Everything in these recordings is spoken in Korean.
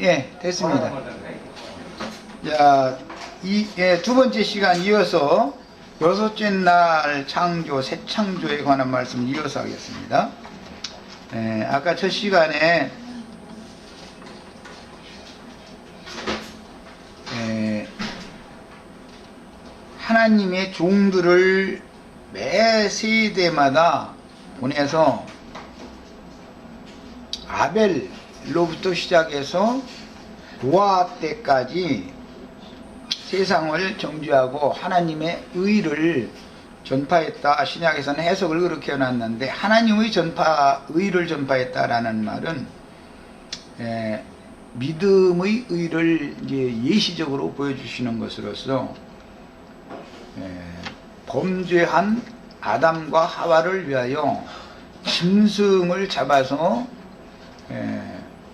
예, 됐습니다. 자, 두 번째 시간 이어서 여섯째 날 창조, 새 창조에 관한 말씀 이어서 하겠습니다. 아까 첫 시간에 하나님의 종들을 매 세대마다 보내서 아벨로부터 시작해서 노아 때까지 세상을 정죄하고 하나님의 의를 전파했다. 신약에서는 해석을 그렇게 해놨는데, 하나님의 의를 전파했다라는 말은 믿음의 의를 이제 예시적으로 보여주시는 것으로서 범죄한 아담과 하와를 위하여 짐승을 잡아서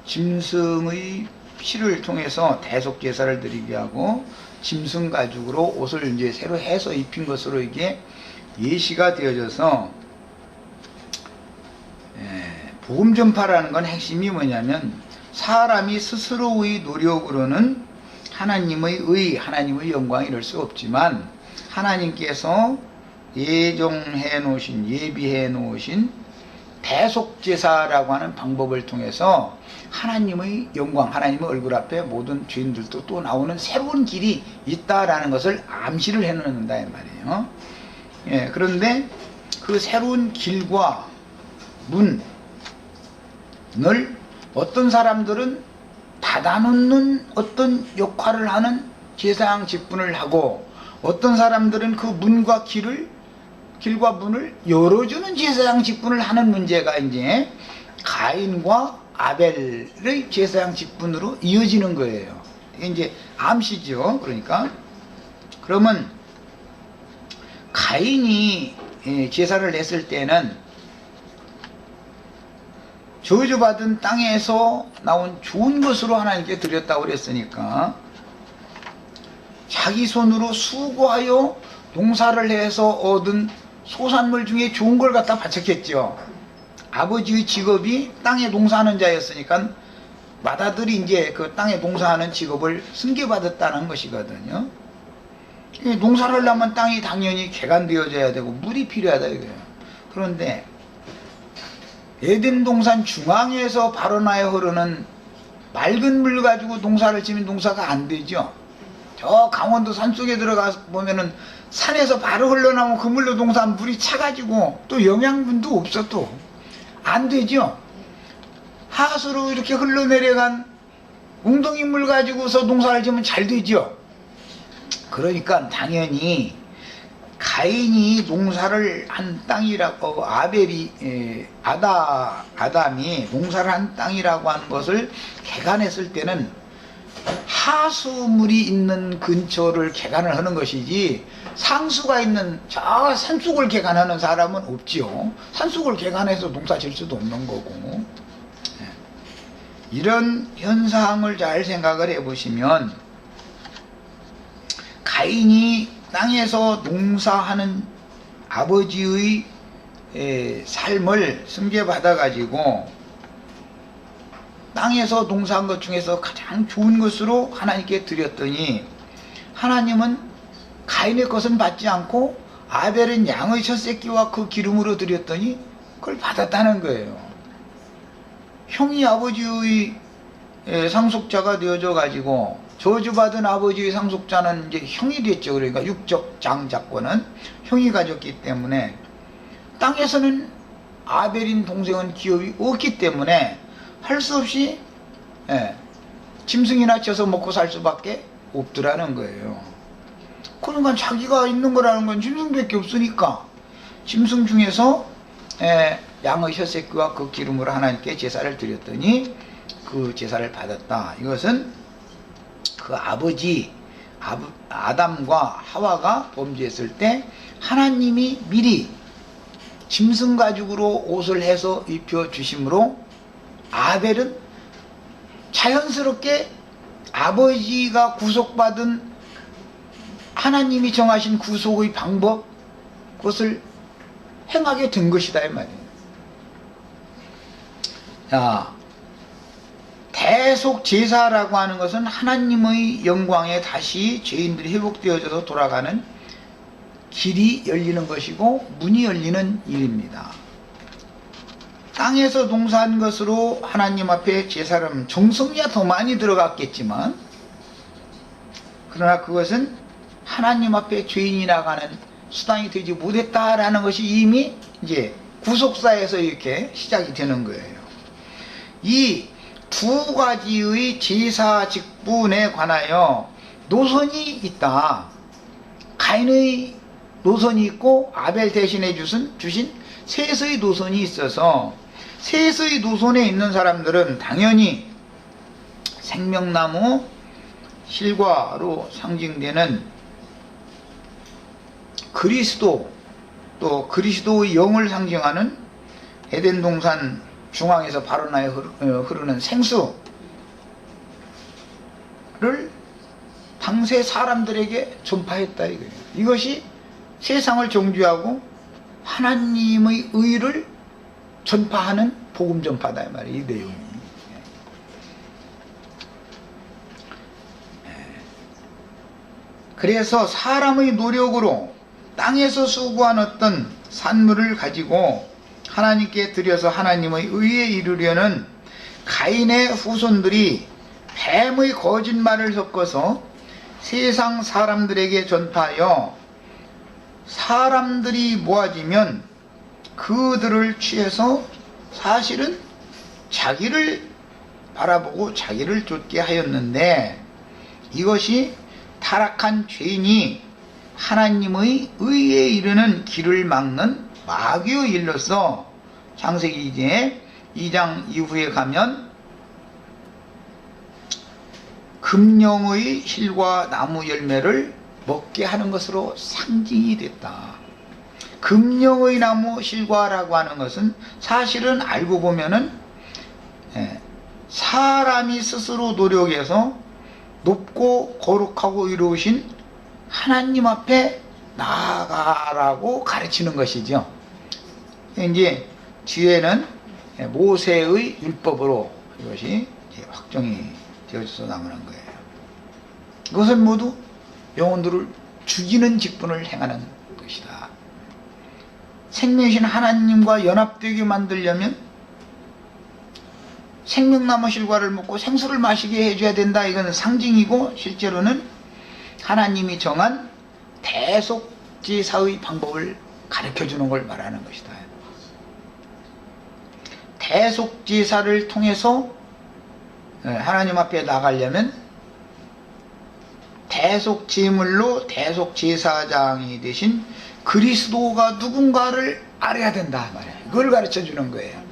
짐승의 피를 통해서 대속 제사를 드리게 하고 짐승 가죽으로 옷을 이제 새로 해서 입힌 것으로 이게 예시가 되어져서, 복음 전파라는 건 핵심이 뭐냐면 사람이 스스로의 노력으로는 하나님의 의, 하나님의 영광을 이룰 수 없지만 하나님께서 예정해 놓으신, 예비해 놓으신 대속제사라고 하는 방법을 통해서 하나님의 영광, 하나님의 얼굴 앞에 모든 죄인들도 또 나오는 새로운 길이 있다라는 것을 암시를 해 놓는다 이 말이에요. 그런데 그 새로운 길과 문을 어떤 사람들은 닫아놓는 어떤 역할을 하는 제사장 직분을 하고, 어떤 사람들은 그 문과 길과 문을 열어주는 제사장 직분을 하는 문제가 이제 가인과 아벨의 제사장 직분으로 이어지는 거예요. 이게 이제 암시죠. 그러면 가인이 제사를 냈을 때는 저주받은 땅에서 나온 좋은 것으로 하나님께 드렸다고 그랬으니까 자기 손으로 수고하여 농사를 해서 얻은 소산물 중에 좋은 걸 갖다 바쳤겠죠. 아버지의 직업이 땅에 농사하는 자였으니까 맏아들이 이제 그 땅에 농사하는 직업을 승계받았다는 것이거든요. 농사를 하려면 땅이 당연히 개간되어져야 되고 물이 필요하다 이거예요. 그런데 에덴 동산 중앙에서 발원하여 흐르는 맑은 물 가지고 농사를 지면 농사가 안 되죠. 저 강원도 산속에 들어가 보면은 산에서 바로 흘러나오면 그 물로 농사하면 물이 차가지고 또 영양분도 없어 또 안 되죠. 하수로 이렇게 흘러내려간 웅덩이 물 가지고서 농사를 지으면 잘 되죠. 그러니까 당연히 가인이 농사를 한 땅이라고, 아담이 농사를 한 땅이라고 하는 것을 개간했을 때는 하수물이 있는 근처를 개간을 하는 것이지, 상수가 있는 저 산속을 개간하는 사람은 없지요. 산속을 개간해서 농사 질 수도 없는 거고. 이런 현상을 잘 생각을 해보시면, 가인이 땅에서 농사하는 아버지의 삶을 승계받아 가지고 땅에서 농사한 것 중에서 가장 좋은 것으로 하나님께 드렸더니, 하나님은 가인의 것은 받지 않고 아벨은 양의 첫 새끼와 그 기름으로 드렸더니 그걸 받았다는 거예요. 형이 아버지의 상속자가 되어져 가지고 저주받은 아버지의 상속자는 이제 형이 됐죠. 그러니까 육적 장자권은 형이 가졌기 때문에 땅에서는 아벨인 동생은 기업이 없기 때문에 할 수 없이 짐승이나 쳐서 먹고 살 수밖에 없더라는 거예요. 그러니까 자기가 있는 거라는 건 짐승밖에 없으니까 짐승 중에서 양의 혀새끼와 그 기름으로 하나님께 제사를 드렸더니 그 제사를 받았다. 이것은 그 아담과 하와가 범죄했을 때 하나님이 미리 짐승 가죽으로 옷을 해서 입혀 주심으로, 아벨은 자연스럽게 아버지가 구속받은 하나님이 정하신 구속의 방법, 그것을 행하게 된 것이다 이 말이에요. 자, 대속 제사라고 하는 것은 하나님의 영광에 다시 죄인들이 회복되어져서 돌아가는 길이 열리는 것이고 문이 열리는 일입니다. 땅에서 농사한 것으로 하나님 앞에 제사를 정성이야 더 많이 들어갔겠지만, 그러나 그것은 하나님 앞에 죄인이 나가는 수단이 되지 못했다라는 것이 이미 이제 구속사에서 이렇게 시작이 되는 거예요. 이 두 가지의 제사 직분에 관하여 노선이 있다. 가인의 노선이 있고 아벨 대신에 주신 셋의 노선이 있어서, 셋의 노선에 있는 사람들은 당연히 생명나무 실과로 상징되는 그리스도, 또 그리스도의 영을 상징하는 에덴 동산 중앙에서 바로나에 흐르는 생수를 당세 사람들에게 전파했다 이거예요. 이것이 세상을 정죄하고 하나님의 의를 전파하는 복음 전파다 이 말이에요. 이 내용이. 그래서 사람의 노력으로 땅에서 수고한 어떤 산물을 가지고 하나님께 드려서 하나님의 의에 이르려는 가인의 후손들이 뱀의 거짓말을 섞어서 세상 사람들에게 전파하여 사람들이 모아지면 그들을 취해서 사실은 자기를 바라보고 자기를 쫓게 하였는데, 이것이 타락한 죄인이 하나님의 의에 이르는 길을 막는 마귀의 일로서 창세기 이제 2장 이후에 가면 금령의 실과 나무 열매를 먹게 하는 것으로 상징이 됐다. 금령의 나무 실과라고 하는 것은 사실은 알고 보면은 사람이 스스로 노력해서 높고 거룩하고 이루신 하나님 앞에 나아가라고 가르치는 것이죠. 이제 뒤에는 모세의 율법으로 이것이 확정이 되어져서 나오는 거예요. 이것은 모두 영혼들을 죽이는 직분을 행하는 것이다. 생명이신 하나님과 연합되게 만들려면 생명나무 실과를 먹고 생수를 마시게 해줘야 된다. 이건 상징이고, 실제로는 하나님이 정한 대속제사의 방법을 가르쳐주는 걸 말하는 것이다. 대속제사를 통해서 하나님 앞에 나가려면 대속제물로 대속제사장이 되신 그리스도가 누군가를 알아야 된다 말이야. 그걸 가르쳐주는 거예요.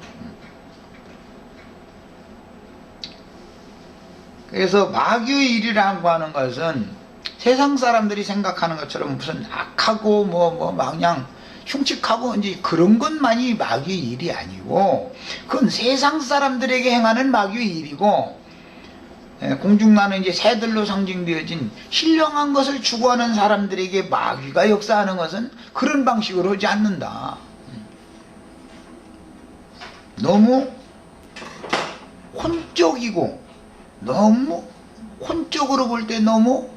그래서 마귀의 일이라고 하는 것은 세상 사람들이 생각하는 것처럼 무슨 악하고 막 그냥 흉측하고 이제 그런 것만이 마귀의 일이 아니고, 그건 세상 사람들에게 행하는 마귀의 일이고, 공중나는 이제 새들로 상징되어진 신령한 것을 추구하는 사람들에게 마귀가 역사하는 것은 그런 방식으로 하지 않는다. 너무 혼적이고, 너무 혼적으로 볼 때 너무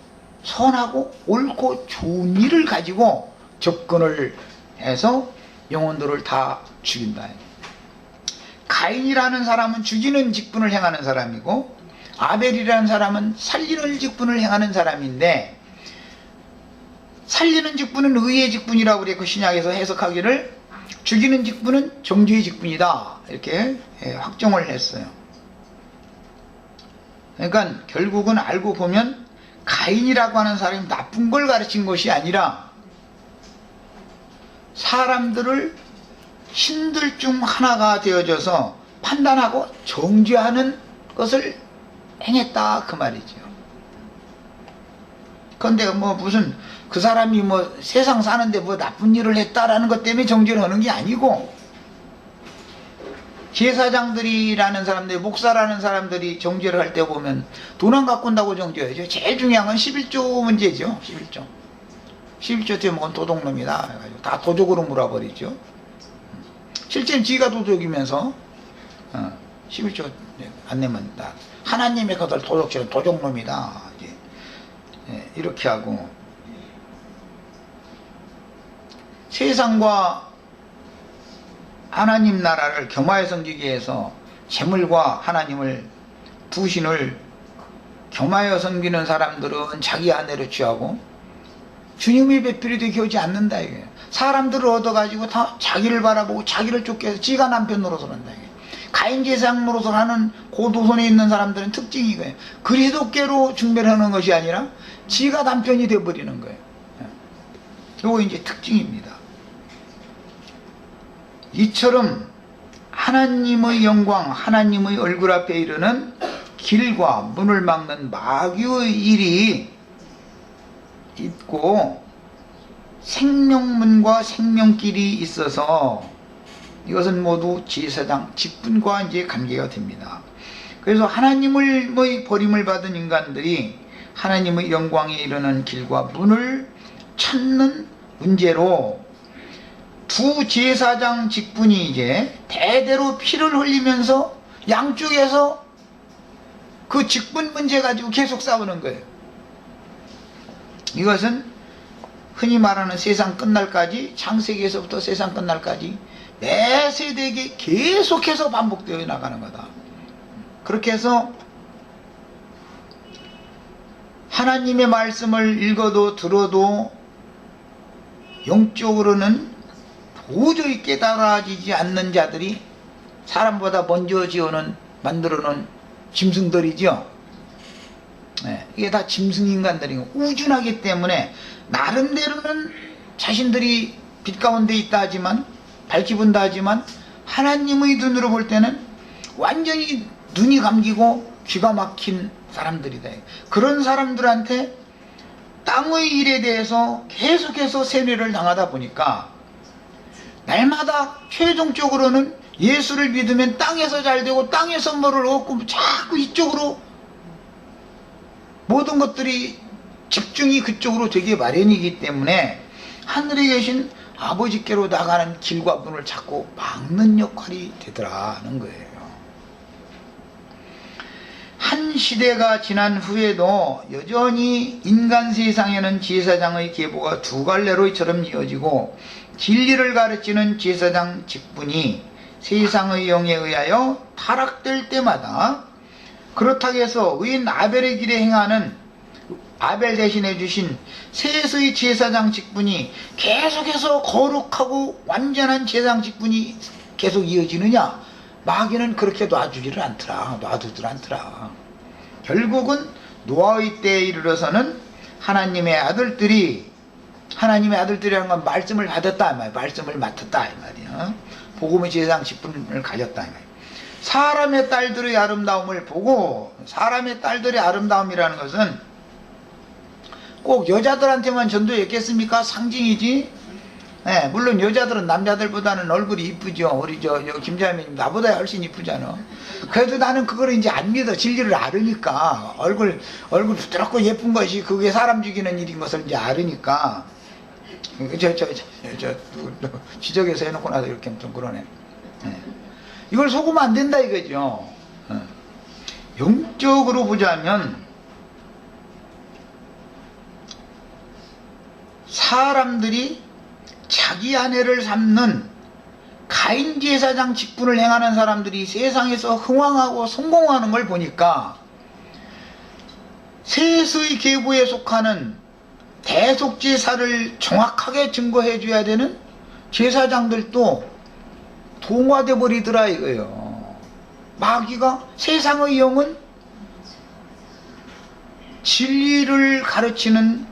선하고 옳고 좋은 일을 가지고 접근을 해서 영혼들을 다 죽인다. 가인이라는 사람은 죽이는 직분을 행하는 사람이고, 아벨이라는 사람은 살리는 직분을 행하는 사람인데, 살리는 직분은 의의 직분이라고 그랬고, 신약에서 해석하기를 죽이는 직분은 정죄의 직분이다 이렇게 확정을 했어요. 그러니까 결국은 알고 보면 가인이라고 하는 사람이 나쁜 걸 가르친 것이 아니라 사람들을 신들 중 하나가 되어져서 판단하고 정죄하는 것을 행했다 그 말이죠. 그런데 무슨 그 사람이 세상 사는데 나쁜 일을 했다라는 것 때문에 정죄를 하는 게 아니고, 제사장들이라는 사람들, 목사라는 사람들이 정죄를 할 때 보면 돈 안 갖고 온다고 정죄하죠. 제일 중요한 건 11조 문제죠. 11조 되면 도둑놈이다 해가지고 다 도적으로 몰아버리죠. 실제는 지가 도둑이면서 11조 안 내면 다 하나님의 것을 도적질은 도적놈이다. 예, 이렇게 하고, 세상과 하나님 나라를 겸하여 섬기기 위해서 재물과 하나님을 두 신을 겸하여 섬기는 사람들은 자기 아내를 취하고 주님의 배필이 되게 하지 않는다 이거예요. 사람들을 얻어가지고 다 자기를 바라보고 자기를 쫓게 해서 지가 남편 노릇을 한다 이거예요. 가인제사장 노릇을 하는 고도선에 있는 사람들은 특징이 이거예요. 그리스도께로 중별하는 것이 아니라 지가 남편이 되어버리는 거예요. 이거 이제 특징입니다. 이처럼 하나님의 영광, 하나님의 얼굴 앞에 이르는 길과 문을 막는 마귀의 일이 있고 생명문과 생명길이 있어서 이것은 모두 제사장 직분과 이제 관계가 됩니다. 그래서 하나님의 버림을 받은 인간들이 하나님의 영광에 이르는 길과 문을 찾는 문제로 두 제사장 직분이 이제 대대로 피를 흘리면서 양쪽에서 그 직분 문제 가지고 계속 싸우는 거예요. 이것은 흔히 말하는 세상 끝날까지, 창세기에서부터 세상 끝날까지 매 세대에게 계속해서 반복되어 나가는 거다. 그렇게 해서 하나님의 말씀을 읽어도 들어도 영적으로는 도저히 깨달아지지 않는 자들이 사람보다 먼저 만들어놓은 짐승들이죠. 네, 이게 다 짐승인간들이고 우준하기 때문에 나름대로는 자신들이 빛 가운데 있다 하지만 밝기 분다 하지만 하나님의 눈으로 볼 때는 완전히 눈이 감기고 귀가 막힌 사람들이다. 그런 사람들한테 땅의 일에 대해서 계속해서 세뇌를 당하다 보니까 날마다 최종적으로는 예수를 믿으면 땅에서 잘되고 땅에서 뭐를 얻고 자꾸 이쪽으로 모든 것들이 집중이 그쪽으로 되기 마련이기 때문에 하늘에 계신 아버지께로 나가는 길과 문을 찾고 막는 역할이 되더라는 거예요. 한 시대가 지난 후에도 여전히 인간 세상에는 제사장의 계보가 두 갈래로 이처럼 이어지고 진리를 가르치는 제사장 직분이 세상의 영에 의하여 타락될 때마다 그렇다고 해서 의인 아벨의 길에 행하는 아벨 대신해 주신 셋의 제사장 직분이 계속해서 거룩하고 완전한 제사장 직분이 계속 이어지느냐? 마귀는 그렇게 놔두지를 않더라. 결국은 노아의 때에 이르러서는 하나님의 아들들이라는 건 말씀을 받았다 이 말이야. 말씀을 맡았다 이 말이야. 복음의 제사장 직분을 가졌다 이 말이야. 사람의 딸들의 아름다움을 보고, 사람의 딸들의 아름다움이라는 것은 꼭 여자들한테만 전도했겠습니까? 상징이지. 네, 물론 여자들은 남자들보다는 얼굴이 이쁘죠. 우리 김자매님 나보다 훨씬 이쁘잖아. 그래도 나는 그걸 이제 안 믿어. 진리를 알으니까. 얼굴 부드럽고 예쁜 것이 그게 사람 죽이는 일인 것을 이제 알으니까. 지적해서 해놓고 나서 이렇게 좀 그러네. 네. 이걸 속으면 안 된다 이거죠. 영적으로 보자면 사람들이 자기 아내를 삼는 가인 제사장 직분을 행하는 사람들이 세상에서 흥왕하고 성공하는 걸 보니까 셋의 계보에 속하는 대속제사를 정확하게 증거해 줘야 되는 제사장들도 동화돼 버리더라 이거예요. 마귀가 세상의 영은 진리를 가르치는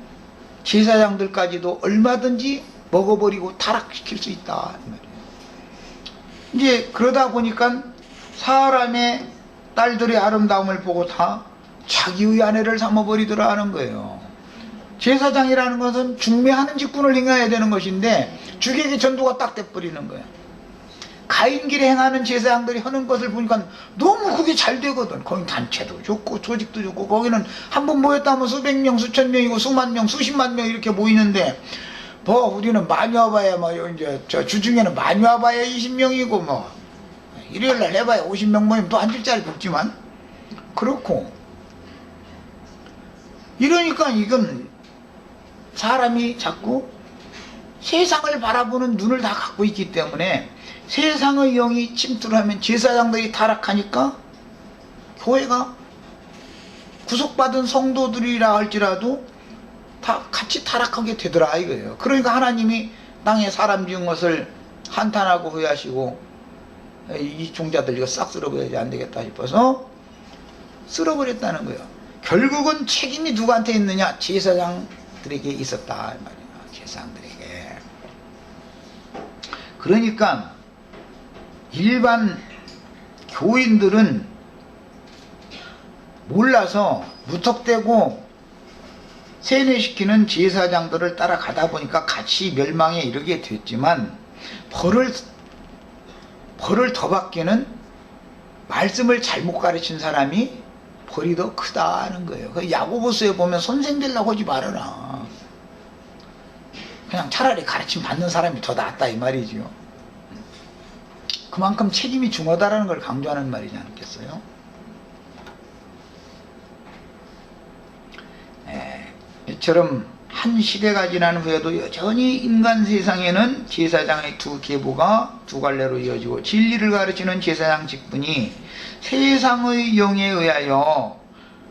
제사장들까지도 얼마든지 먹어버리고 타락시킬 수 있다 이 말이에요. 이제 그러다 보니까 사람의 딸들의 아름다움을 보고 다 자기의 아내를 삼아버리더라 하는 거예요. 제사장이라는 것은 중매하는 직분을 행해야 되는 것인데 주객의 전도가 딱 돼버리는 거예요. 가인길에 행하는 제사장들이 하는 것을 보니까 너무 그게 잘 되거든. 거기 단체도 좋고 조직도 좋고 거기는 한 번 모였다면 수백 명, 수천 명이고 수만 명, 수십만 명 이렇게 모이는데 뭐 우리는 많이 와봐야 뭐 이제 저 주중에는 많이 와봐야 20명이고 뭐 일요일날 해봐야 50명 모이면 또 한 줄짜리 붙지만 그렇고 이러니까 이건 사람이 자꾸 세상을 바라보는 눈을 다 갖고 있기 때문에 세상의 영이 침투를 하면 제사장들이 타락하니까 교회가 구속받은 성도들이라 할지라도 다 같이 타락하게 되더라 이거예요. 그러니까 하나님이 땅에 사람 지은 것을 한탄하고 후회하시고 이 종자들 이거 싹 쓸어버려야지 안 되겠다 싶어서 쓸어버렸다는 거예요. 결국은 책임이 누구한테 있느냐? 제사장들에게 있었다 이 말이에요. 제사장들에게. 그러니까 일반 교인들은 몰라서 무턱대고 세뇌시키는 제사장들을 따라가다 보니까 같이 멸망에 이르게 됐지만 벌을 더 받기는 말씀을 잘못 가르친 사람이 벌이 더 크다는 거예요. 그 야고보서에 보면 선생 되려고 하지 말아라. 그냥 차라리 가르침 받는 사람이 더 낫다 이 말이지요. 그만큼 책임이 중요하다는 걸 강조하는 말이지 않겠어요? 이처럼 한 시대가 지난 후에도 여전히 인간 세상에는 제사장의 두 계보가 두 갈래로 이어지고 진리를 가르치는 제사장 직분이 세상의 영에 의하여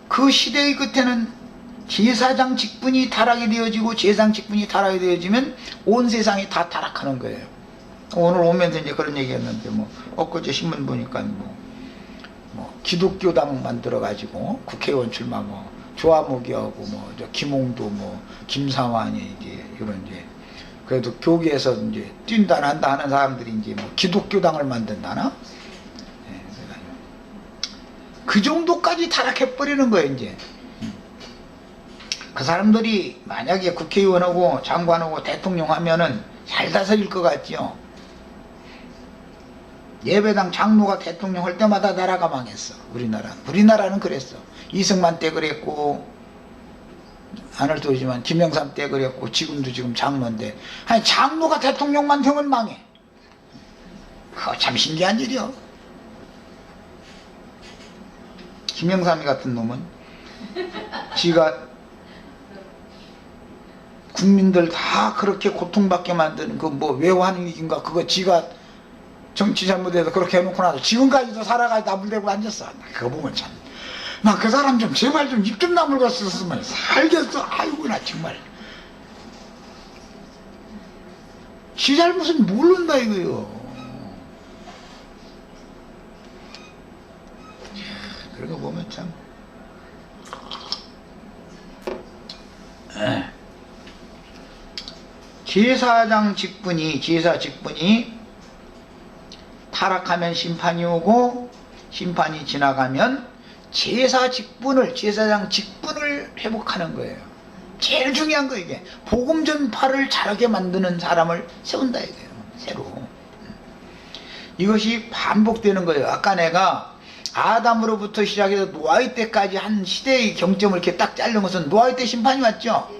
그 시대의 끝에는 제사장 직분이 타락이 되어지고 제사장 직분이 타락이 되어지면 온 세상이 다 타락하는 거예요. 오늘 오면서 이제 그런 얘기했는데 엊그제 신문 보니까 기독교당 만들어 가지고 국회의원 출마 조화무기하고 저 김홍도 김상환이 이제 이런 이제 그래도 교계에서 이제 뛴다 난다 하는 사람들이 이제 기독교당을 만든다나 그 정도까지 타락해 버리는 거예요. 이제 그 사람들이 만약에 국회의원하고 장관하고 대통령 하면은 잘 다스릴 것 같죠. 예배당 장로가 대통령 할 때마다 나라가 망했어. 우리나라는 그랬어. 이승만 때 그랬고 아늘도지만 김영삼 때 그랬고 지금도 지금 장로인데 아니 장로가 대통령만 되면 망해. 그거 참 신기한 일이요. 김영삼이 같은 놈은 지가 국민들 다 그렇게 고통받게 만드는 그 외환 위기인가 그거 지가 정치 잘못해서 그렇게 해놓고 나서 지금까지도 살아가지고 나불대고 앉았어. 그거 보면 참 나 그 사람 좀 제발 좀 입 좀 다물고 썼으면 살겠어. 아이고 나 정말 지 잘못은 모른다 이거요. 그런 거 보면 참 제사 직분이 타락하면 심판이 오고 심판이 지나가면 제사장 직분을 회복하는 거예요. 제일 중요한 거 이게 복음 전파를 잘하게 만드는 사람을 세운다 이거예요. 새로 이것이 반복되는 거예요. 아까 내가 아담으로부터 시작해서 노아의 때까지 한 시대의 경점을 이렇게 딱 자른 것은 노아의 때 심판이 왔죠.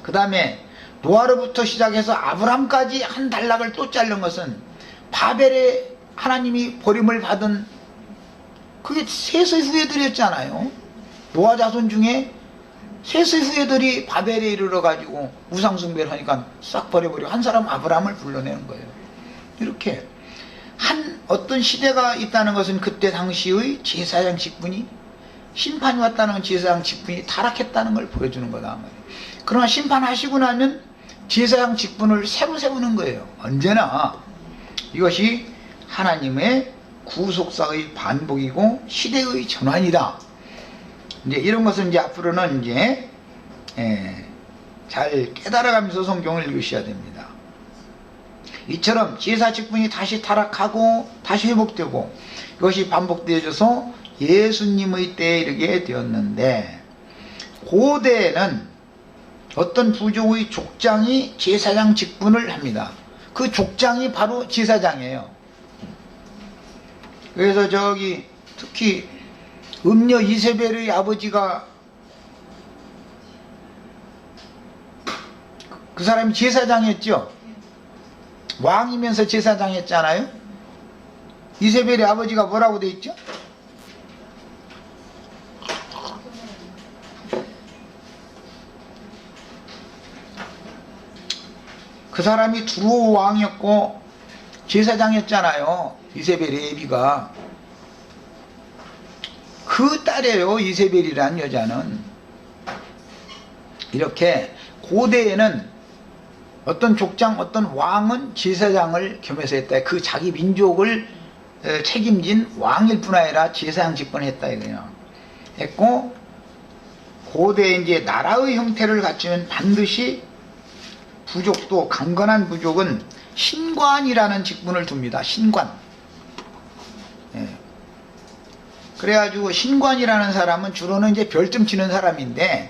그 다음에 노아로부터 시작해서 아브람까지 한 단락을 또 자른 것은 바벨에 하나님이 버림을 받은 그게 셋의 후예들이었잖아요. 노아 자손 중에 셋의 후예들이 바벨에 이르러 가지고 우상숭배를 하니까 싹 버려버리고 한 사람 아브람을 불러내는 거예요. 이렇게 어떤 시대가 있다는 것은 그때 당시의 제사장 직분이 심판이 왔다는 건 제사장 직분이 타락했다는 걸 보여주는 거다. 그러나 심판하시고 나면 제사장 직분을 새로 세우는 거예요. 언제나 이것이 하나님의 구속사의 반복이고 시대의 전환이다. 이제 이런 것은 이제 앞으로는 이제 잘 깨달아가면서 성경을 읽으셔야 됩니다. 이처럼 제사 직분이 다시 타락하고 다시 회복되고 이것이 반복되어져서 예수님의 때에 이르게 되었는데 고대에는 어떤 부족의 족장이 제사장 직분을 합니다. 그 족장이 바로 제사장이에요. 그래서 특히 음녀 이세벨의 아버지가 그 사람이 제사장이었죠. 왕이면서 제사장이었잖아요. 이세벨의 아버지가 뭐라고 돼 있죠? 사람이 두로 왕이었고 제사장이었잖아요. 이세벨의 애비가. 그 딸이에요. 이세벨이라는 여자는. 이렇게 고대에는 어떤 족장, 어떤 왕은 제사장을 겸해서 했다. 그 자기 민족을 책임진 왕일 뿐 아니라 제사장 직분을 했다 이거예요. 했고, 고대에 이제 나라의 형태를 갖추면 반드시 부족도, 강건한 부족은 신관이라는 직분을 둡니다. 신관. 예. 그래가지고 신관이라는 사람은 주로는 이제 별점 치는 사람인데,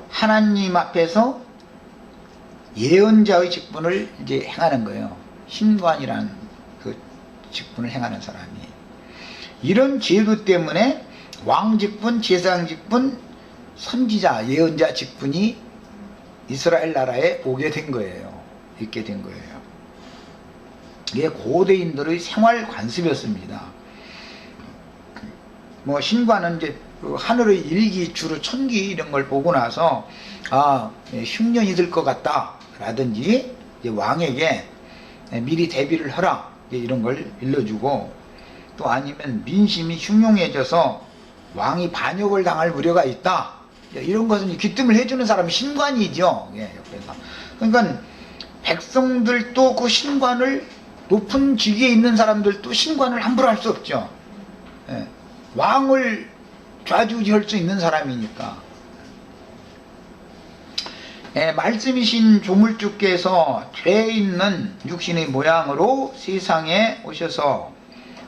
하나님 앞에서 예언자의 직분을 이제 행하는 거예요. 신관이라는 그 직분을 행하는 사람이. 이런 제도 때문에 왕 직분, 제사장 직분, 선지자, 예언자 직분이 이스라엘 나라에 오게 된 거예요. 있게 된 거예요. 이게 고대인들의 생활 관습이었습니다. 뭐 신관은 이제 그 하늘의 일기, 주로 천기 이런 걸 보고 나서 흉년이 들 것 같다 라든지 왕에게 미리 대비를 하라 이런 걸 일러주고, 또 아니면 민심이 흉흉해져서 왕이 반역을 당할 우려가 있다 이런 것은 귀뜸을 해주는 사람이 신관이죠. 옆에서. 그러니까 백성들도 그 신관을, 높은 직위에 있는 사람들도 신관을 함부로 할 수 없죠. 왕을 좌지우지할 수 있는 사람이니까. 말씀이신 조물주께서 죄 있는 육신의 모양으로 세상에 오셔서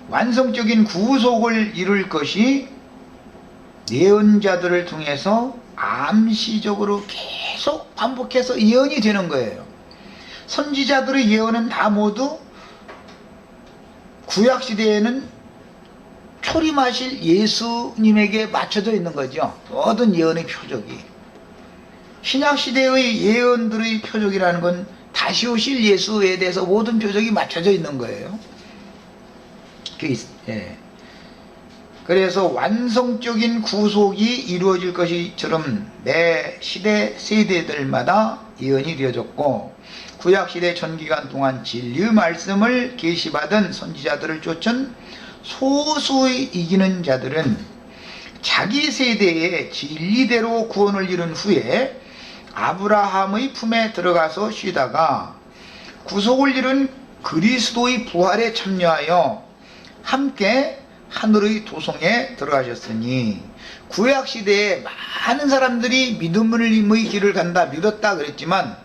완성적인 구속을 이룰 것이 예언자들을 통해서 암시적으로 계속 반복해서 예언이 되는 거예요. 선지자들의 예언은 다 모두 구약시대에는 초림하실 예수님에게 맞춰져 있는 거죠. 모든 예언의 표적이. 신약시대의 예언들의 표적이라는 건 다시 오실 예수에 대해서 모든 표적이 맞춰져 있는 거예요. 그래서 완성적인 구속이 이루어질 것이처럼 매 시대 세대들마다 예언이 되어졌고, 구약시대 전기간 동안 진리의 말씀을 계시받은 선지자들을 쫓은 소수의 이기는 자들은 자기 세대에 진리대로 구원을 이룬 후에 아브라함의 품에 들어가서 쉬다가 구속을 이룬 그리스도의 부활에 참여하여 함께 하늘의 도성에 들어가셨으니, 구약시대에 많은 사람들이 믿음의 길을 간다, 믿었다 그랬지만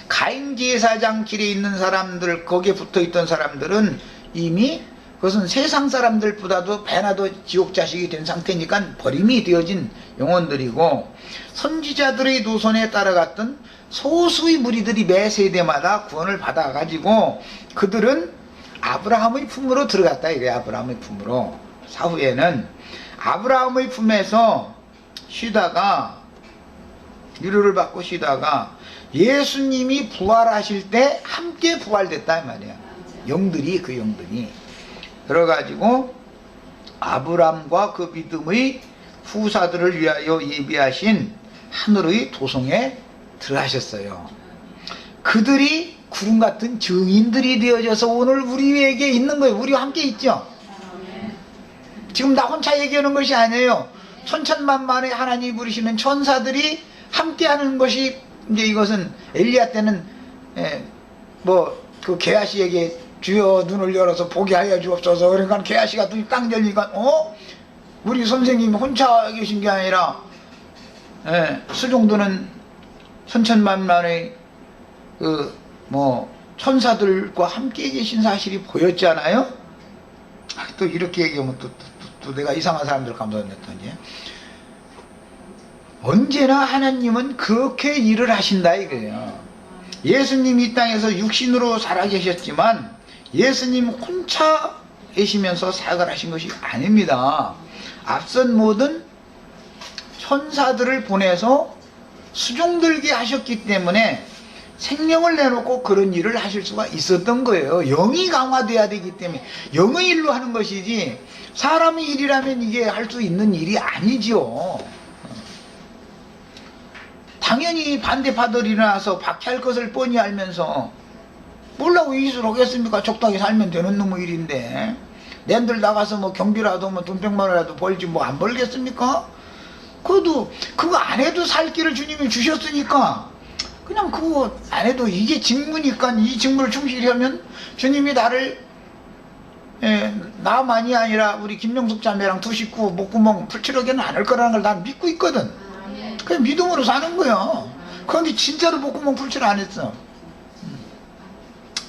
가인 제사장 길에 있는 사람들, 거기에 붙어있던 사람들은 이미 그것은 세상 사람들보다도 배나 더 지옥 자식이 된 상태니까 버림이 되어진 영혼들이고, 선지자들의 노선에 따라갔던 소수의 무리들이 매 세대마다 구원을 받아가지고 그들은 아브라함의 품으로 들어갔다 이거예요. 아브라함의 품으로. 사후에는 아브라함의 품에서 쉬다가, 위로를 받고 쉬다가 예수님이 부활하실 때 함께 부활됐다 이 말이야. 영들이, 그 영들이 그래가지고 아브람과 그 믿음의 후사들을 위하여 예비하신 하늘의 도성에 들어가셨어요. 그들이 구름같은 증인들이 되어져서 오늘 우리에게 있는 거예요. 우리와 함께 있죠. 지금 나 혼자 얘기하는 것이 아니에요. 천천만만의 하나님이 부르시는 천사들이 함께 하는 것이, 이제 이것은 엘리야 때는 그 게하시에게 주여 눈을 열어서 보게 하여 주옵소서. 그러니까 게하시가 눈이 딱 열리니까 우리 선생님이 혼자 계신 게 아니라 수종도는 천천만만의 천사들과 함께 계신 사실이 보였잖아요. 또 이렇게 얘기하면 또 내가 이상한 사람들 감동했더니, 언제나 하나님은 그렇게 일을 하신다 이거예요. 예수님이 이 땅에서 육신으로 살아계셨지만 예수님 혼자 계시면서 사역을 하신 것이 아닙니다. 앞선 모든 천사들을 보내서 수종들게 하셨기 때문에 생명을 내놓고 그런 일을 하실 수가 있었던 거예요. 영이 강화돼야 되기 때문에 영의 일로 하는 것이지 사람의 일이라면 이게 할 수 있는 일이 아니죠. 당연히 반대파들이 일어나서 박해할 것을 뻔히 알면서 뭐라고 이짓을 하겠습니까? 적당히 살면 되는 놈의 일인데 낸들 나가서 뭐 경비라도 뭐 돈 100만원이라도 벌지 뭐 안 벌겠습니까? 그래도 그거 안 해도 살 길을 주님이 주셨으니까 그냥 그거 안 해도 이게 직무니까 이 직무를 충실히 하면 주님이 나를 나만이 아니라 우리 김영숙 자매랑 두 식구 목구멍 풀칠하게는 않을 거라는 걸 난 믿고 있거든. 그냥 믿음으로 사는 거야. 그런데 진짜로 목구멍 풀칠 안 했어.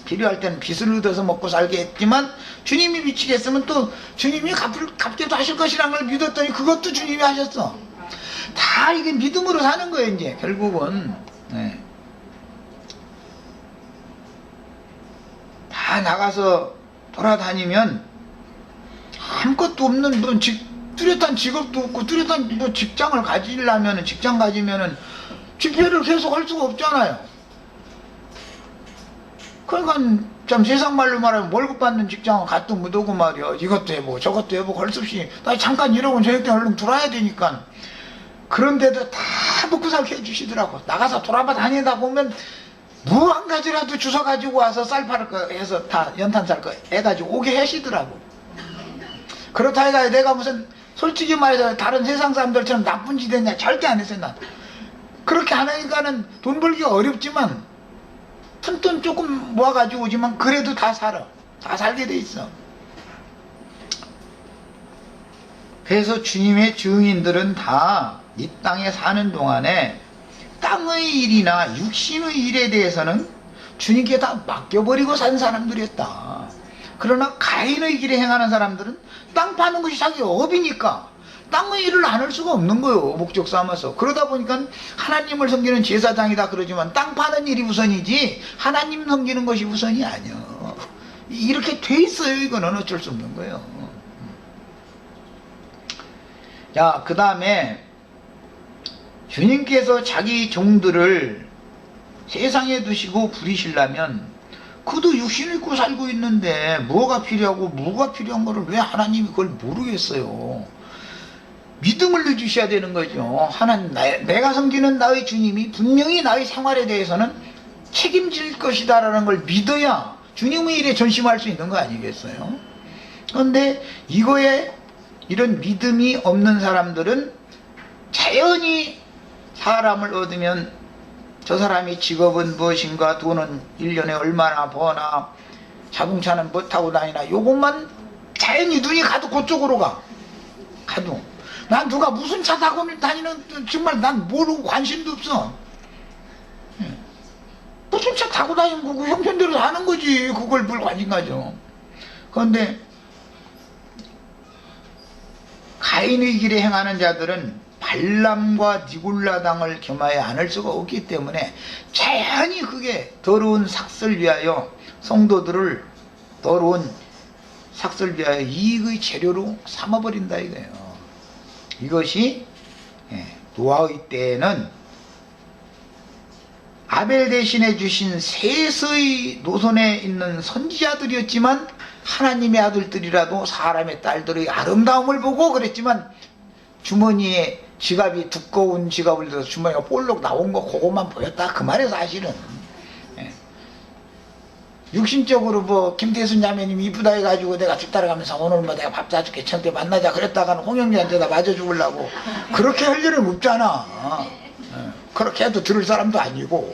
필요할 때는 빚을 얻어서 먹고 살게 했지만 주님이 미치겠으면 또 주님이 갚게도 하실 것이라는 걸 믿었더니 그것도 주님이 하셨어. 다 이게 믿음으로 사는 거예요. 이제 결국은 다 나가서 돌아다니면 아무것도 없는 뭐 뚜렷한 직업도 없고 뚜렷한 뭐 직장을 가지려면 직장 가지면은 집회를 계속 할 수가 없잖아요. 그러니까 참 세상 말로 말하면 월급 받는 직장은 갓도 묻어고 말이야. 이것도 해보고 저것도 해보고 할 수 없이 나 잠깐 이러고 저녁 때 얼른 돌아야 되니까. 그런데도 다 먹고 살게 해주시더라고. 나가서 돌아봐 다니다 보면 뭐 한 가지라도 주워 가지고 와서 쌀 팔을 거 해서 다 연탄 살 거 해가지고 오게 하시더라고. 그렇다 해가 내가 무슨 솔직히 말해서 다른 세상 사람들처럼 나쁜 짓 했냐 절대 안 했어요. 난 그렇게 하니까는 돈 벌기가 어렵지만 푼돈 조금 모아가지고 오지만 그래도 다 살아. 다 살게 돼 있어. 그래서 주님의 증인들은 다 이 땅에 사는 동안에 땅의 일이나 육신의 일에 대해서는 주님께 다 맡겨버리고 산 사람들이었다. 그러나 가인의 길에 행하는 사람들은 땅 파는 것이 자기 업이니까 땅의 일을 안 할 수가 없는 거예요. 목적 삼아서. 그러다 보니까 하나님을 섬기는 제사장이다 그러지만 땅 파는 일이 우선이지 하나님 섬기는 것이 우선이 아니야. 이렇게 돼 있어요. 이거는 어쩔 수 없는 거예요. 자, 그 다음에 주님께서 자기 종들을 세상에 두시고 부리시려면 그도 육신을 입고 살고 있는데 뭐가 필요하고 뭐가 필요한 거를 왜 하나님이 그걸 모르겠어요. 믿음을 넣어주셔야 되는 거죠. 하나님, 내가 섬기는 나의 주님이 분명히 나의 생활에 대해서는 책임질 것이다 라는 걸 믿어야 주님의 일에 전심할 수 있는 거 아니겠어요? 그런데 이거에 이런 믿음이 없는 사람들은 자연히 사람을 얻으면 저 사람이 직업은 무엇인가, 돈은 1년에 얼마나 버나, 자동차는 뭐 타고 다니나, 요것만 자연히 눈이 가도 그쪽으로 가도. 난 누가 무슨 차 타고 다니는 정말 난 모르고 관심도 없어. 무슨 차 타고 다니는 거고 형편대로 사는 거지. 그걸 뭘 관심 가져. 그런데 가인의 길에 행하는 자들은 발람과 니골라당을 겸하여 안을 수가 없기 때문에 자연히 그게 더러운 삭슬 위하여 성도들을 더러운 삭슬 위하여 이익의 재료로 삼아버린다 이거예요. 이것이 노아의 때에는 아벨 대신해 주신 셋의 노선에 있는 선지자들이었지만 하나님의 아들들이라도 사람의 딸들의 아름다움을 보고 그랬지만 주머니에 지갑이 두꺼운 지갑을 들어서 주머니가 볼록 나온 거 그것만 보였다 그 말이에요. 사실은 육신적으로 뭐 김태순 자매님이 이쁘다 해가지고 내가 집 따라가면서 오늘 뭐 내가 밥 사줄게 저녁 때 만나자 그랬다가는 홍영기한테다 맞아 죽으려고 그렇게 할 일은 없잖아. 그렇게 해도 들을 사람도 아니고.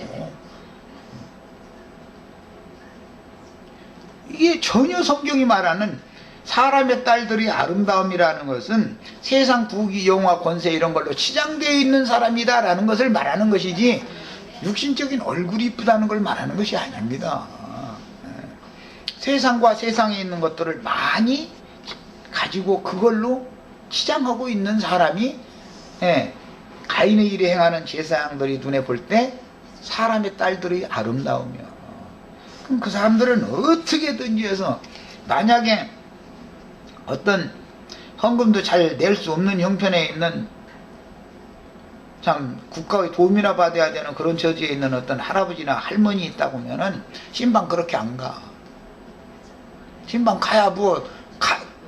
이게 전혀 성경이 말하는 사람의 딸들이 아름다움이라는 것은 세상 부귀 영화 권세 이런 걸로 치장되어 있는 사람이다 라는 것을 말하는 것이지 육신적인 얼굴이 이쁘다는 걸 말하는 것이 아닙니다. 세상과 세상에 있는 것들을 많이 가지고 그걸로 치장하고 있는 사람이 가인의 일에 행하는 제사장들이 눈에 볼 때 사람의 딸들의 아름다움이야. 그럼 그 사람들은 어떻게든지 해서 만약에 어떤 헌금도 잘 낼 수 없는 형편에 있는 참 국가의 도움이나 받아야 되는 그런 처지에 있는 어떤 할아버지나 할머니 있다고 하면은 신방 그렇게 안 가. 신방 가야 뭐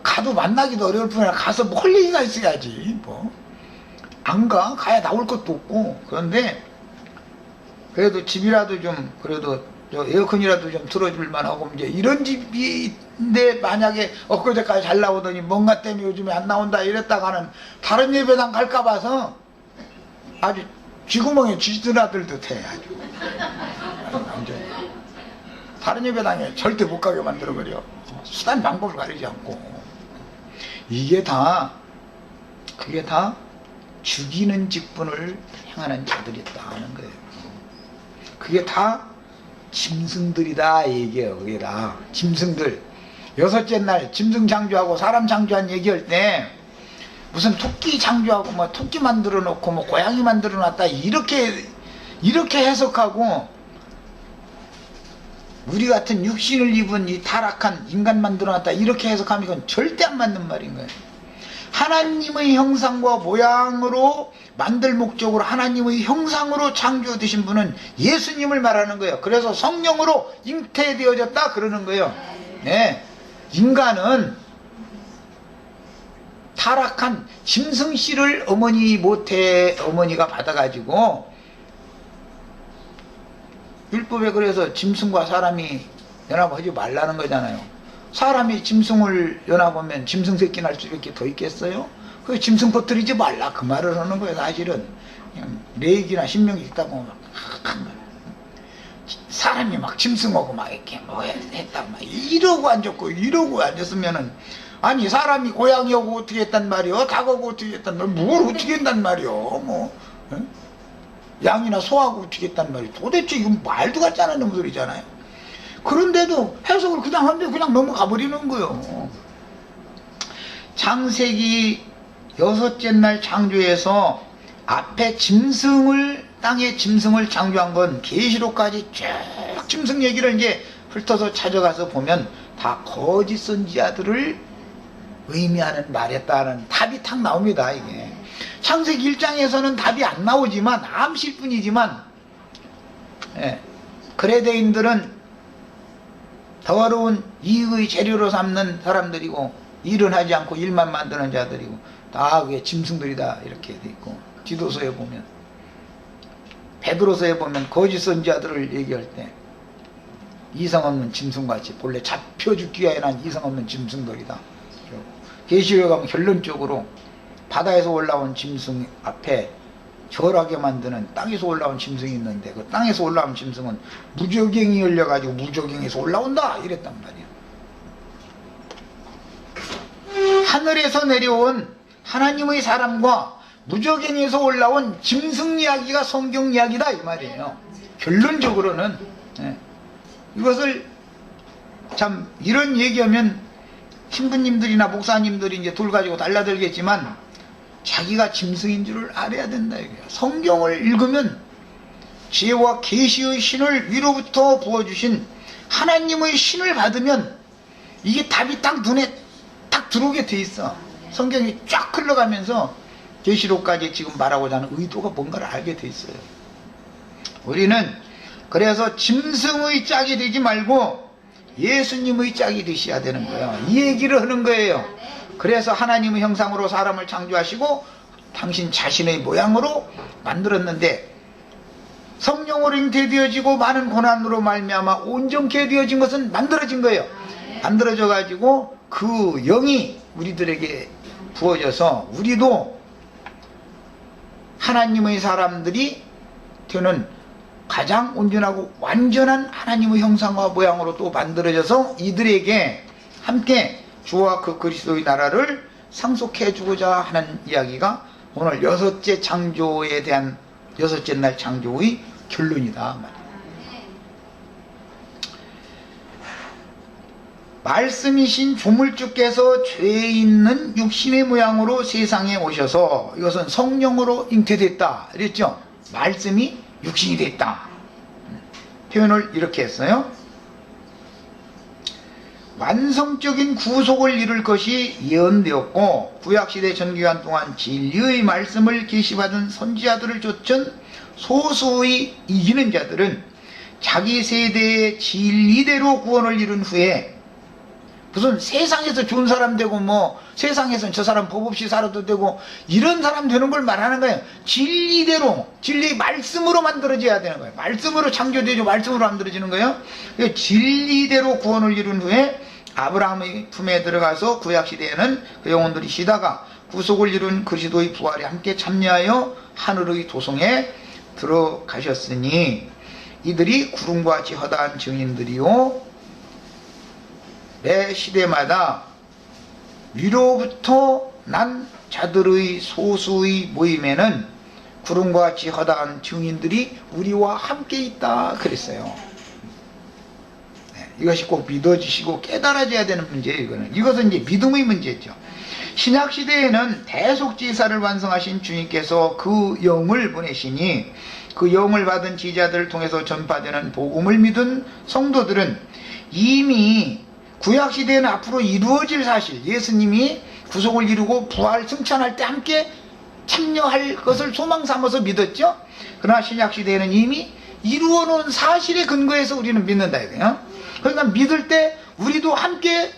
가도 만나기도 어려울 뿐이라 가서 뭐 할 얘기가 있어야지 뭐 안 가. 가야 나올 것도 없고. 그런데 그래도 집이라도 좀 그래도 저 에어컨이라도 좀 틀어줄만 하고 이제 이런 집인데 만약에 엊그제까지 잘 나오더니 뭔가 때문에 요즘에 안 나온다 이랬다가는 다른 예배당 갈까 봐서 아주 쥐구멍에 쥐드나들 듯해. 아주 완전히 다른 예배당에 절대 못 가게 만들어버려. 수단 방법을 가리지 않고. 그게 다 죽이는 직분을 행하는 자들이다 하는 거예요. 그게 다 짐승들이다 얘기예요. 그게 다 짐승들. 여섯째 날 짐승 창조하고 사람 창조한 얘기할 때 무슨 토끼 창조하고 뭐 토끼 만들어 놓고 뭐 고양이 만들어 놨다 이렇게 해석하고 우리 같은 육신을 입은 이 타락한 인간 만들어 놨다 이렇게 해석하면 이건 절대 안 맞는 말인 거예요. 하나님의 형상과 모양으로 만들 목적으로 하나님의 형상으로 창조되신 분은 예수님을 말하는 거예요. 그래서 성령으로 잉태되어졌다 그러는 거예요. 네. 인간은 타락한 짐승씨를 어머니가 받아가지고 율법에 그래서 짐승과 사람이 연합하지 말라는 거잖아요. 사람이 짐승을 연합하면 짐승 새끼 날 수밖에 더 있겠어요? 그 짐승 퍼뜨리지 말라 그 말을 하는 거예요. 사실은 그냥 레이기나 신명기 읽다 보면 막 사람이 막 짐승하고 막 이렇게 뭐 했다 막 이러고 앉았고 이러고 앉았으면은 아니 사람이 고양이하고 어떻게 했단 말이요? 닭하고 어떻게 했단 말이요? 뭘 어떻게 했단 말이요? 뭐 양이나 소하고 어떻게 했단 말이요? 도대체 이건 말도 같지 않은 놈들이잖아요. 그런데도 해석을 그냥 하는데 그냥 넘어가 버리는 거예요. 창세기 여섯째 날 창조해서 앞에 땅에 짐승을 창조한 건 계시록까지 쭉 짐승 얘기를 이제 훑어서 찾아가서 보면 다 거짓 선지자들을 의미하는 말했다는 답이 탁 나옵니다. 이게 창세기 1장에서는 답이 안 나오지만 암시일 뿐이지만 그레데인들은 더러운 이익의 재료로 삼는 사람들이고 일은 하지 않고 일만 만드는 자들이고 다 그게 짐승들이다 이렇게 돼 있고 디도서에 보면 베드로서에 보면 거짓 선지자들을 얘기할 때 이성 없는 짐승같이 본래 잡혀 죽기 위하여 난 이성 없는 짐승들이다. 계시록에 가면 결론적으로 바다에서 올라온 짐승 앞에 절하게 만드는 땅에서 올라온 짐승이 있는데 그 땅에서 올라온 짐승은 무저갱이 열려가지고 무저갱에서 올라온다 이랬단 말이에요. 하늘에서 내려온 하나님의 사람과 무저갱에서 올라온 짐승 이야기가 성경 이야기다 이 말이에요. 결론적으로는 이것을 참 이런 얘기하면 신부님들이나 목사님들이 이제 돌 가지고 달라들겠지만 자기가 짐승인 줄을 알아야 된다 이거예요. 성경을 읽으면 지혜와 계시의 신을 위로부터 부어주신 하나님의 신을 받으면 이게 답이 딱 눈에 딱 들어오게 돼 있어. 성경이 쫙 흘러가면서 계시록까지 지금 말하고자 하는 의도가 뭔가를 알게 돼 있어요. 우리는 그래서 짐승의 짝이 되지 말고 예수님의 짝이 되셔야 되는 거예요. 이 얘기를 하는 거예요. 그래서 하나님의 형상으로 사람을 창조하시고 당신 자신의 모양으로 만들었는데 성령으로 잉태되어지고 많은 고난으로 말미암아 온전케 되어진 것은 만들어진 거예요. 만들어져 가지고 그 영이 우리들에게 부어져서 우리도 하나님의 사람들이 되는 가장 온전하고 완전한 하나님의 형상과 모양으로 또 만들어져서 이들에게 함께 주와 그 그리스도의 나라를 상속해 주고자 하는 이야기가 오늘 여섯째 창조에 대한 여섯째 날 창조의 결론이다. 말씀이신 조물주께서 죄 있는 육신의 모양으로 세상에 오셔서 이것은 성령으로 잉태됐다 그랬죠. 말씀이 육신이 됐다 표현을 이렇게 했어요. 완성적인 구속을 이룰 것이 예언되었고 구약시대 전기간 동안 진리의 말씀을 계시받은 선지자들을 쫓은 소수의 이기는 자들은 자기 세대의 진리대로 구원을 이룬 후에 무슨 세상에서 좋은 사람 되고 뭐 세상에선 저 사람 법 없이 살아도 되고 이런 사람 되는 걸 말하는 거예요. 진리대로, 진리 말씀으로 만들어져야 되는 거예요. 말씀으로 창조되죠. 말씀으로 만들어지는 거예요. 진리대로 구원을 이룬 후에 아브라함의 품에 들어가서 구약시대에는 그 영혼들이 쉬다가 구속을 이룬 그리스도의 부활에 함께 참여하여 하늘의 도성에 들어가셨으니 이들이 구름과 같이 허다한 증인들이요 매 시대마다 위로부터 난 자들의 소수의 모임에는 구름과 같이 허다한 증인들이 우리와 함께 있다 그랬어요. 이것이 꼭 믿어지시고 깨달아져야 되는 문제예요. 이것은 이제 믿음의 문제죠. 신약시대에는 대속제사를 완성하신 주님께서 그 영을 보내시니 그 영을 받은 지자들을 통해서 전파되는 복음을 믿은 성도들은 이미 구약시대에는 앞으로 이루어질 사실, 예수님이 구속을 이루고 부활 승천할 때 함께 참여할 것을 소망 삼아서 믿었죠. 그러나 신약시대에는 이미 이루어 놓은 사실에 근거해서 우리는 믿는다 이거예요. 그러니까 믿을 때 우리도 함께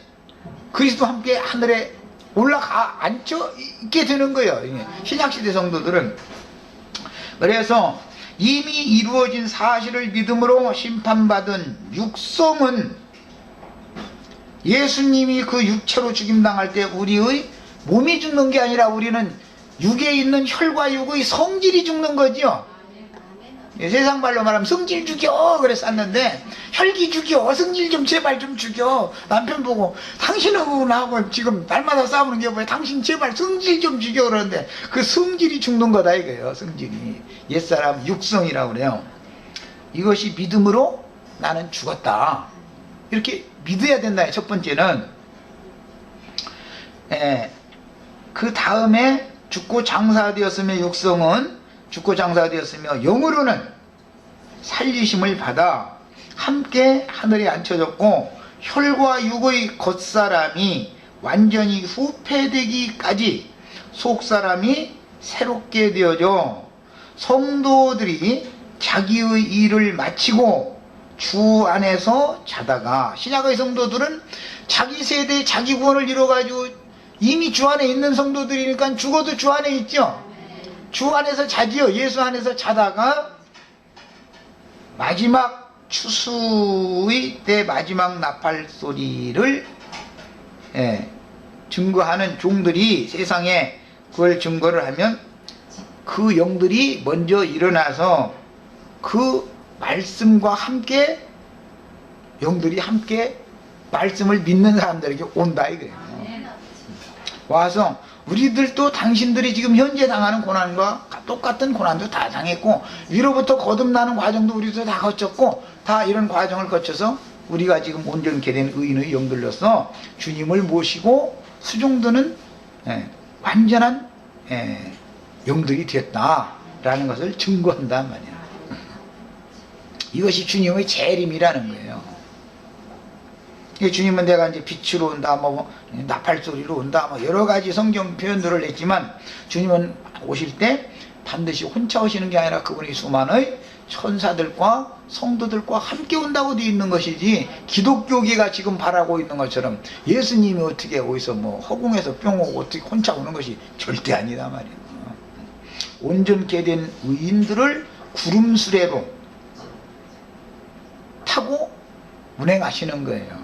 그리스도 함께 하늘에 올라가 앉혀 있게 되는 거예요. 신약시대 성도들은. 그래서 이미 이루어진 사실을 믿음으로 심판받은 육성은 예수님이 그 육체로 죽임당할 때 우리의 몸이 죽는 게 아니라 우리는 육에 있는 혈과 육의 성질이 죽는 거죠. 세상 말로 말하면 성질 죽여 그랬었는데 혈기 죽여, 성질 좀 제발 좀 죽여. 남편 보고 당신하고 나하고 지금 날마다 싸우는 게 뭐야, 당신 제발 성질 좀 죽여 그러는데 그 성질이 죽는 거다 이거예요. 성질이 옛사람 육성이라고 그래요. 이것이 믿음으로 나는 죽었다 이렇게 믿어야 된다. 첫 번째는 그 다음에 죽고 장사되었으며 육성은 죽고 장사되었으며 영으로는 살리심을 받아 함께 하늘에 앉혀졌고 혈과 육의 겉사람이 완전히 후패되기까지 속사람이 새롭게 되어져 성도들이 자기의 일을 마치고 주 안에서 자다가, 신약의 성도들은 자기 세대에 자기 구원을 이뤄가지고 이미 주 안에 있는 성도들이니까 죽어도 주 안에 있죠. 주 안에서 자지요. 예수 안에서 자다가 마지막 추수의 때 마지막 나팔 소리를 증거하는 종들이 세상에 그걸 증거를 하면 그 영들이 먼저 일어나서 그 말씀과 함께 영들이 함께 말씀을 믿는 사람들에게 온다 이거예요. 와서 우리들도 당신들이 지금 현재 당하는 고난과 똑같은 고난도 다 당했고 위로부터 거듭나는 과정도 우리도 다 거쳤고 다 이런 과정을 거쳐서 우리가 지금 온전케 된 의인의 영들로서 주님을 모시고 수종드는 완전한 영들이 되었다라는 것을 증거한단 말이야. 이것이 주님의 재림이라는 거예요. 주님은 내가 이제 빛으로 온다, 뭐 나팔소리로 온다, 뭐 여러 가지 성경 표현들을 했지만 주님은 오실 때 반드시 혼자 오시는 게 아니라 그분이 수많은 천사들과 성도들과 함께 온다고 되어 있는 것이지 기독교계가 지금 바라고 있는 것처럼 예수님이 어떻게 어디서 뭐 허공에서 뿅 오고 어떻게 혼자 오는 것이 절대 아니다 말이에요. 온전케 된 의인들을 구름 수레로 타고 운행하시는 거예요.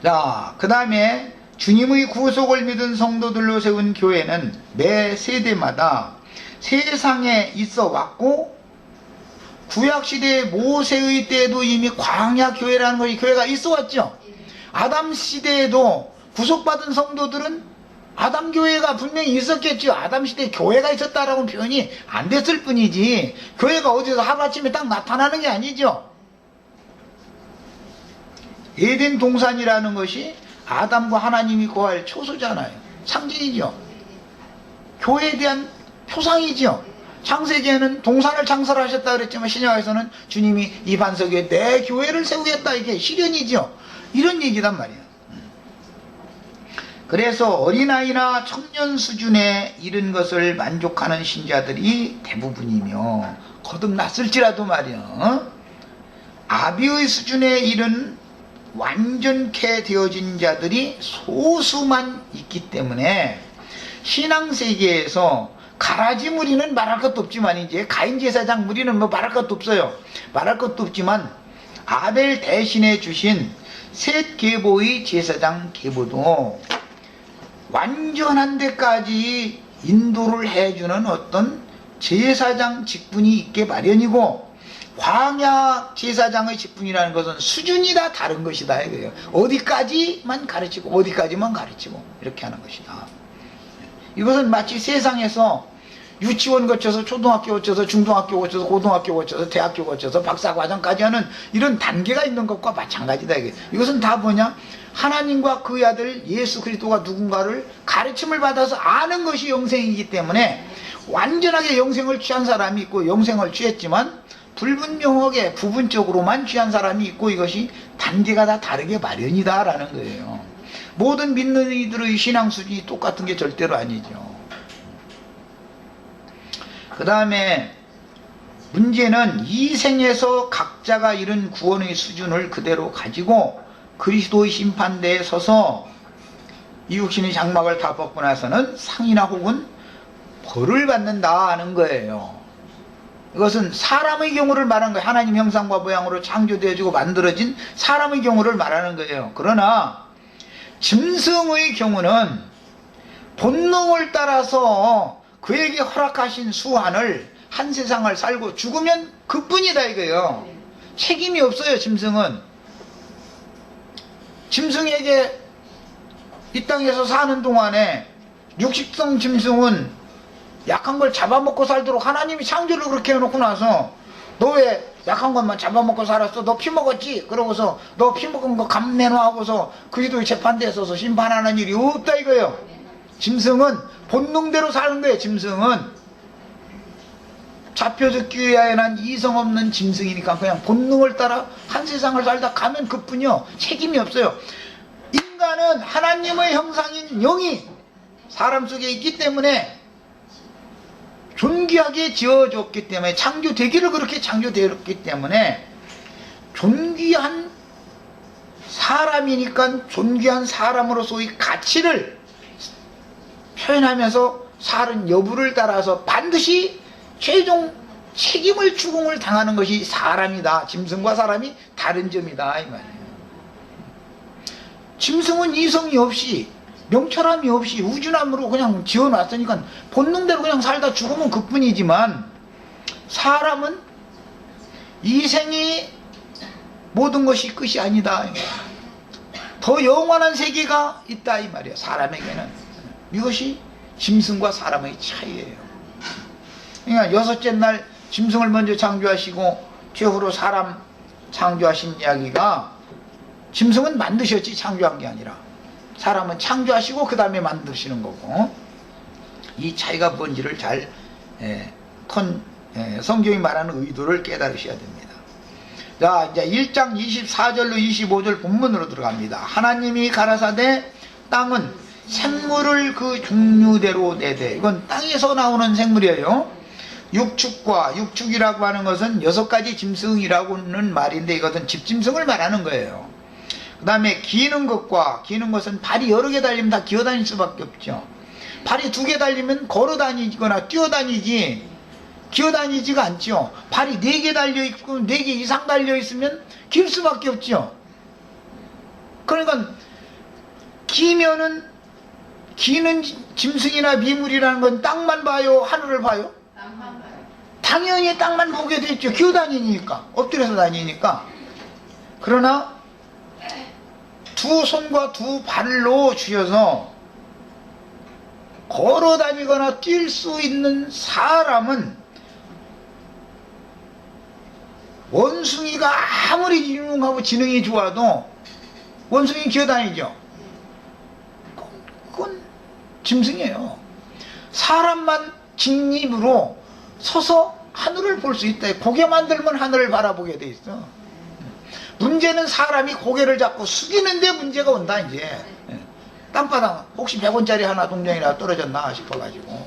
자, 그 다음에 주님의 구속을 믿은 성도들로 세운 교회는 매 세대마다 세상에 있어 왔고 구약시대 모세의 때에도 이미 광야교회라는 것이 교회가 있어 왔죠. 아담 시대에도 구속받은 성도들은 아담교회가 분명히 있었겠죠. 아담시대에 교회가 있었다라고 표현이 안 됐을 뿐이지 교회가 어디서 하루아침에 딱 나타나는 게 아니죠. 에덴 동산이라는 것이 아담과 하나님이 거할 초소잖아요. 상징이죠. 교회에 대한 표상이죠. 창세기에는 동산을 창설하셨다 그랬지만 신약에서는 주님이 이 반석 위에 내 교회를 세우겠다 이게 실현이죠. 이런 얘기단 말이에요. 그래서 어린아이나 청년 수준에 이른 것을 만족하는 신자들이 대부분이며 거듭났을지라도 말이야 아비의 수준에 이른 완전케 되어진 자들이 소수만 있기 때문에 신앙세계에서 가라지 무리는 말할 것도 없지만 이제 가인 제사장 무리는 뭐 말할 것도 없어요. 말할 것도 없지만 아벨 대신에 주신 셋 계보의 제사장 계보도 완전한 데까지 인도를 해주는 어떤 제사장 직분이 있게 마련이고, 광야 제사장의 직분이라는 것은 수준이 다 다른 것이다 이거예요. 어디까지만 가르치고 어디까지만 가르치고 이렇게 하는 것이다. 이것은 마치 세상에서 유치원 거쳐서 초등학교 거쳐서 중등학교 거쳐서 고등학교 거쳐서 대학교 거쳐서 박사과정까지 하는 이런 단계가 있는 것과 마찬가지다. 이것은 다 뭐냐? 하나님과 그의 아들 예수 그리스도가 누군가를 가르침을 받아서 아는 것이 영생이기 때문에 완전하게 영생을 취한 사람이 있고 영생을 취했지만 불분명하게 부분적으로만 취한 사람이 있고, 이것이 단계가 다 다르게 마련이다 라는 거예요. 모든 믿는 이들의 신앙 수준이 똑같은 게 절대로 아니죠. 그 다음에 문제는 이 생에서 각자가 이룬 구원의 수준을 그대로 가지고 그리스도의 심판대에 서서 이 육신의 장막을 다 벗고 나서는 상이나 혹은 벌을 받는다 하는 거예요. 이것은 사람의 경우를 말하는 거예요. 하나님 형상과 모양으로 창조되어지고 만들어진 사람의 경우를 말하는 거예요. 그러나 짐승의 경우는 본능을 따라서 그에게 허락하신 수한을 한 세상을 살고 죽으면 그뿐이다 이거예요. 책임이 없어요. 짐승은. 짐승에게 이 땅에서 사는 동안에 육식성 짐승은 약한 걸 잡아먹고 살도록 하나님이 창조를 그렇게 해놓고 나서 너 왜 약한 것만 잡아먹고 살았어? 너 피 먹었지? 그러고서 너 피 먹은 거 감내놔하고서 그리스도의 재판대에 서서 심판하는 일이 없다 이거예요. 짐승은 본능대로 사는 거예요. 짐승은 잡혀죽기 위하여 난 이성 없는 짐승이니까 그냥 본능을 따라 한 세상을 살다 가면 그뿐이요. 책임이 없어요. 인간은 하나님의 형상인 영이 사람 속에 있기 때문에 존귀하게 지어졌기 때문에, 창조되기를 그렇게 창조되었기 때문에 존귀한 사람이니까 존귀한 사람으로서의 가치를 표현하면서 사는 여부를 따라서 반드시 최종 책임을 추궁을 당하는 것이 사람이다. 짐승과 사람이 다른 점이다 이 말이에요. 짐승은 이성이 없이 명철함이 없이 우준함으로 그냥 지어놨으니까 본능대로 그냥 살다 죽으면 그뿐이지만, 사람은 이 생이 모든 것이 끝이 아니다. 더 영원한 세계가 있다 이 말이에요. 사람에게는. 이것이 짐승과 사람의 차이예요. 그러니까 여섯째 날 짐승을 먼저 창조하시고 최후로 사람 창조하신 이야기가, 짐승은 만드셨지 창조한 게 아니라 사람은 창조하시고 그 다음에 만드시는 거고, 이 차이가 뭔지를 잘 성경이 말하는 의도를 깨달으셔야 됩니다. 자, 이제 1장 24절로 25절 본문으로 들어갑니다. 하나님이 가라사대 땅은 생물을 그 종류대로 내되, 이건 땅에서 나오는 생물이에요. 육축과, 육축이라고 하는 것은 6가지 짐승이라고는 말인데 이것은 집짐승을 말하는 거예요. 그 다음에 기는 것과, 기는 것은 발이 여러 개 달리면 다 기어다닐 수밖에 없죠. 발이 2개 달리면 걸어다니거나 뛰어다니지 기어다니지가 않죠. 발이 4개 달려있고 4개 이상 달려있으면 길 수밖에 없죠. 그러니까 기면은, 기는 짐승이나 미물이라는 건 땅만 봐요? 하늘을 봐요? 땅만 봐요. 당연히 땅만 보게 되죠. 기어다니니까, 엎드려서 다니니까. 그러나 2 손과 2 발로 쥐어서 걸어 다니거나 뛸 수 있는 사람은 원숭이가 아무리 유능하고 지능이 좋아도 원숭이 기어다니죠. 그건 짐승이에요. 사람만 직립으로 서서 하늘을 볼 수 있다. 고개만 들면 하늘을 바라보게 돼 있어. 문제는 사람이 고개를 잡고 숙이는데 문제가 온다 이제. 땅바닥 혹시 100원짜리 하나 동전이나 떨어졌나 싶어가지고,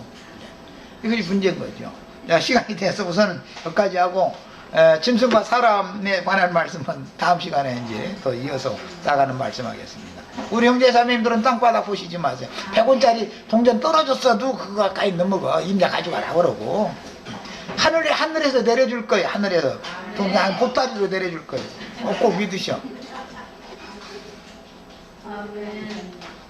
이것이 문제인 거죠. 자, 시간이 돼서 우선은 여기까지 하고 짐승과 사람에 관한 말씀은 다음 시간에 이제 더 이어서 나가는 말씀하겠습니다. 우리 형제자매님들은 땅바닥 보시지 마세요. 100원짜리 동전 떨어졌어도 그거 가까이 넘어가 임자 가져가라 그러고, 하늘에서 내려줄 거예요. 하늘에서 동전 보따리로 내려줄 거예요. 꼭 믿으셔. 아멘.